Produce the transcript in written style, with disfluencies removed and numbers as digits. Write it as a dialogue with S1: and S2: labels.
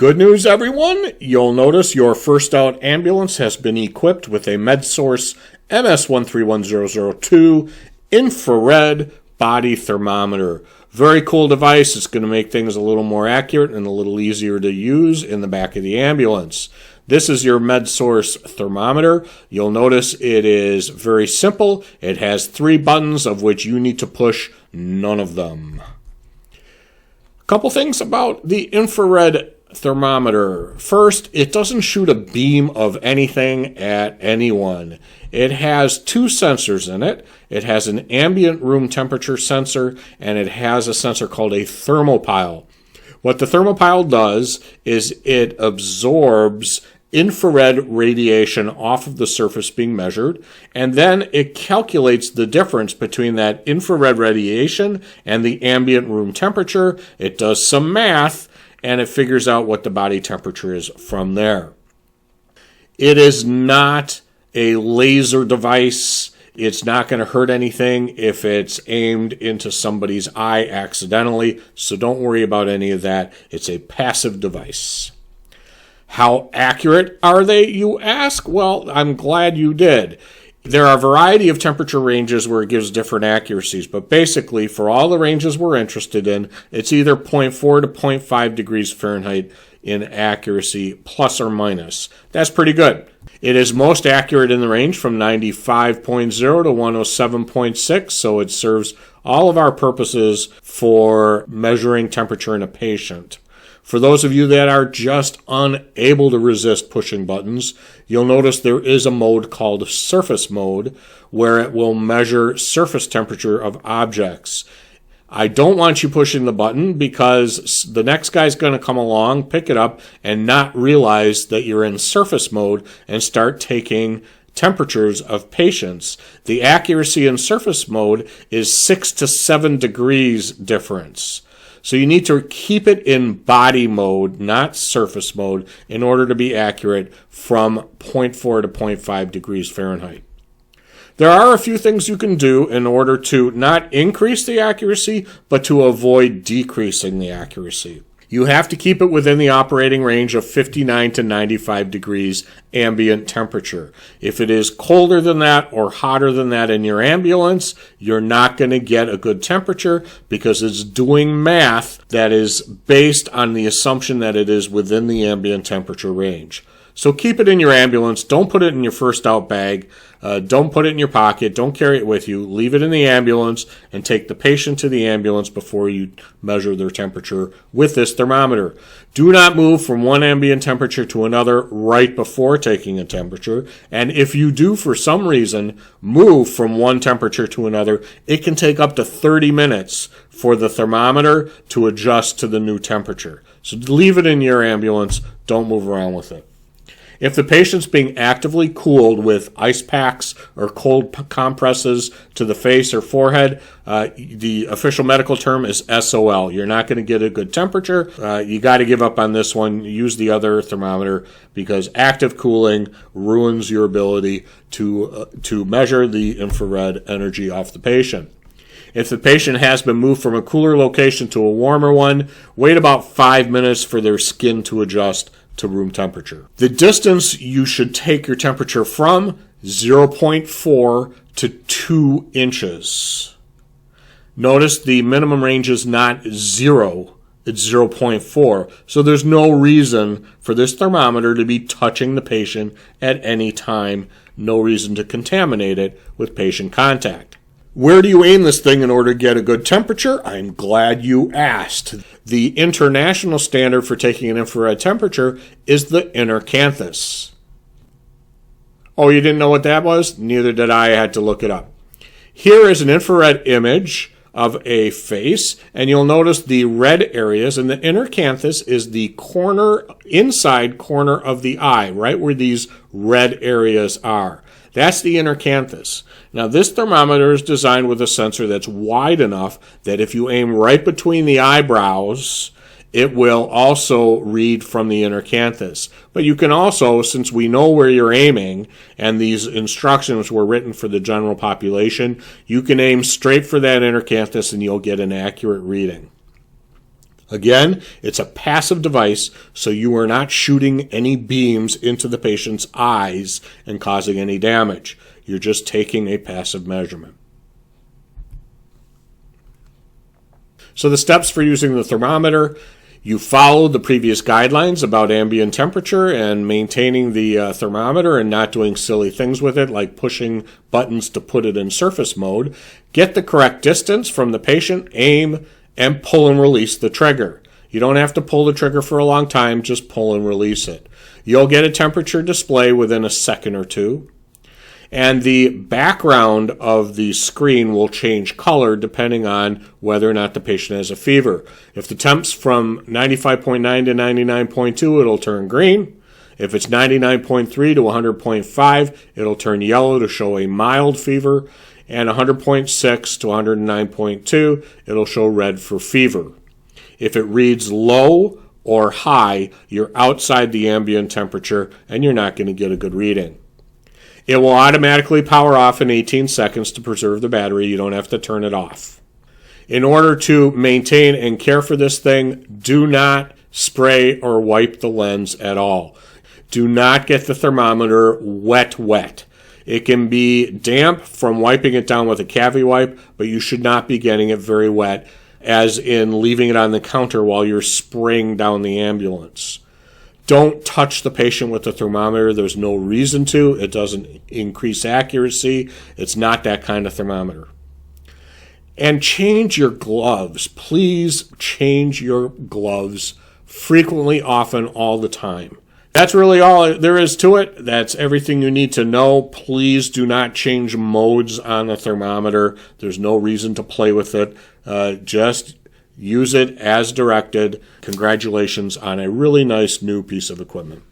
S1: Good news, everyone. You'll notice your first out ambulance has been equipped with a Medsource MS131002 infrared body thermometer. Very cool device. It's going to make things a little more accurate and a little easier to use in the back of the ambulance. This is your Medsource thermometer. You'll notice it is very simple. It has 3 buttons, of which you need to push none of them. A couple things about the infrared thermometer. First, it doesn't shoot a beam of anything at anyone. It has 2 sensors in it. It has an ambient room temperature sensor, and it has a sensor called a thermopile. What the thermopile does is it absorbs infrared radiation off of the surface being measured, and then it calculates the difference between that infrared radiation and the ambient room temperature. It does some math, and it figures out what the body temperature is from there. It is not a laser device. It's not going to hurt anything if it's aimed into somebody's eye accidentally, so don't worry about any of that. It's a passive device. How accurate are they, you ask? Well, I'm glad you did. There are a variety of temperature ranges where it gives different accuracies, but basically, for all the ranges we're interested in, it's either 0.4 to 0.5 degrees Fahrenheit in accuracy, plus or minus. That's pretty good. It is most accurate in the range from 95.0 to 107.6, so it serves all of our purposes for measuring temperature in a patient. For those of you that are just unable to resist pushing buttons, you'll notice there is a mode called surface mode where it will measure surface temperature of objects. I don't want you pushing the button because the next guy's going to come along, pick it up, and not realize that you're in surface mode and start taking temperatures of patients. The accuracy in surface mode is 6 to 7 degrees difference. So you need to keep it in body mode, not surface mode, in order to be accurate from 0.4 to 0.5 degrees Fahrenheit. There are a few things you can do in order to not increase the accuracy, but to avoid decreasing the accuracy. You have to keep it within the operating range of 59 to 95 degrees ambient temperature. If it is colder than that or hotter than that in your ambulance, you're not going to get a good temperature because it's doing math that is based on the assumption that it is within the ambient temperature range. So keep it in your ambulance. Don't put it in your first out bag. Don't put it in your pocket. Don't carry it with you. Leave it in the ambulance and take the patient to the ambulance before you measure their temperature with this thermometer. Do not move from one ambient temperature to another right before taking a temperature. And if you do, for some reason, move from one temperature to another, it can take up to 30 minutes for the thermometer to adjust to the new temperature. So leave it in your ambulance. Don't move around with it. If the patient's being actively cooled with ice packs or cold compresses to the face or forehead, the official medical term is SOL. You're not going to get a good temperature. You got to give up on this one. Use the other thermometer because active cooling ruins your ability to measure the infrared energy off the patient. If the patient has been moved from a cooler location to a warmer one, wait about 5 minutes for their skin to adjust to room temperature. The distance you should take your temperature from, 0.4 to 2 inches. Notice the minimum range is not 0, it's 0.4. So there's no reason for this thermometer to be touching the patient at any time. No reason to contaminate it with patient contact. Where do you aim this thing in order to get a good temperature? I'm glad you asked. The international standard for taking an infrared temperature is the inner canthus. Oh, you didn't know what that was? Neither did I. I had to look it up. Here is an infrared image of a face, and you'll notice the red areas, and the inner canthus is the inside corner of the eye, right where these red areas are. That's the inner canthus. Now, this thermometer is designed with a sensor that's wide enough that if you aim right between the eyebrows, it will also read from the inner canthus. But you can also, since we know where you're aiming, and these instructions were written for the general population, you can aim straight for that inner canthus and you'll get an accurate reading. Again, it's a passive device, so you are not shooting any beams into the patient's eyes and causing any damage. You're just taking a passive measurement. So the steps for using the thermometer: you follow the previous guidelines about ambient temperature and maintaining the thermometer and not doing silly things with it like pushing buttons to put it in surface mode. Get the correct distance from the patient, aim, and pull and release the trigger. You don't have to pull the trigger for a long time, just pull and release it. You'll get a temperature display within a second or two. And the background of the screen will change color depending on whether or not the patient has a fever. If the temp's from 95.9 to 99.2, it'll turn green. If it's 99.3 to 100.5, it'll turn yellow to show a mild fever. And 100.6 to 109.2, it'll show red for fever. If it reads low or high, you're outside the ambient temperature and you're not going to get a good reading. It will automatically power off in 18 seconds to preserve the battery. You don't have to turn it off. In order to maintain and care for this thing, do not spray or wipe the lens at all. Do not get the thermometer wet. It can be damp from wiping it down with a cavity wipe, but you should not be getting it very wet, as in leaving it on the counter while you're spraying down the ambulance. Don't touch the patient with the thermometer. There's no reason to. It doesn't increase accuracy. It's not that kind of thermometer. And change your gloves. Please change your gloves frequently, often, all the time. That's really all there is to it. That's everything you need to know. Please do not change modes on the thermometer. There's no reason to play with it. Just use it as directed. Congratulations on a really nice new piece of equipment.